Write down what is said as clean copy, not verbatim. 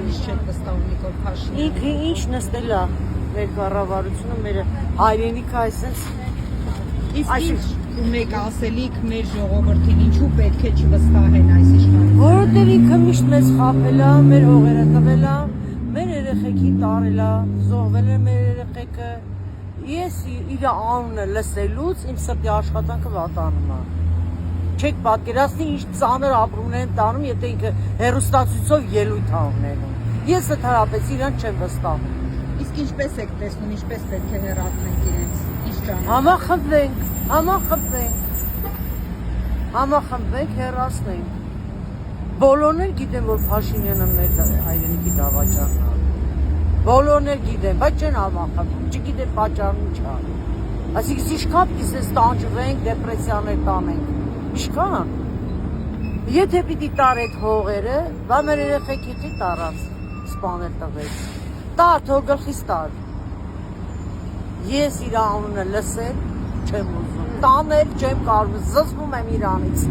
միշտ չեք վստահում Նիկոլ Փաշինյանին։ Ինքը ինչ նստել է մեր կառավարությունը, մեր հայրենիքը այսպես Իսկ ինչ մեկ ասելիք մեր ժողովրդին, ինչու պետք է չվստահեն այս իշխանությանը։ որովհետև ինքը միշտ մեզ խաբել է, մեր հողերը տվել է, մեր երեխեքին տարել է, զոհվել է մեր երեխեքը։ Ես իր անունը լսելուց իմ սրտի աշխատանքը վատանում է։ Չեք պատկերացնի ինչ ծանր ապրումներ են տանում, եթե ինքը հերոստացույցով ելույթ է ունենում։ Ես ընդհանրապես իրան չեմ վստահում։ Իսկ ինչպես եք տեսնում, ինչպես պետք է հեռացնենք իրենց, ինչ ճանաչենք։ Համախմբենք, հեռացնենք։ Բոլորն էլ գիտեն, որ Փաշինյանը մեր հայրենիքի դավաճանն է։ Բոլորն էլ գիտեն, բայց չեն համախմբում, չգիտեն պատճառն ինչ է։ Այսինքն ինչքան պիսես տանջվենք, դեպրեսիաներ տանենք։ Ինչքան։ Եթե պիտի տար այդ հողերը, բա մեր երեխեքի չի տարած, սպանել տվեց։ Տար, թող գլխից տար։ Ես իր անունը լսել չեմ ուզում, տանել չեմ կարող, զզվում եմ իրանից։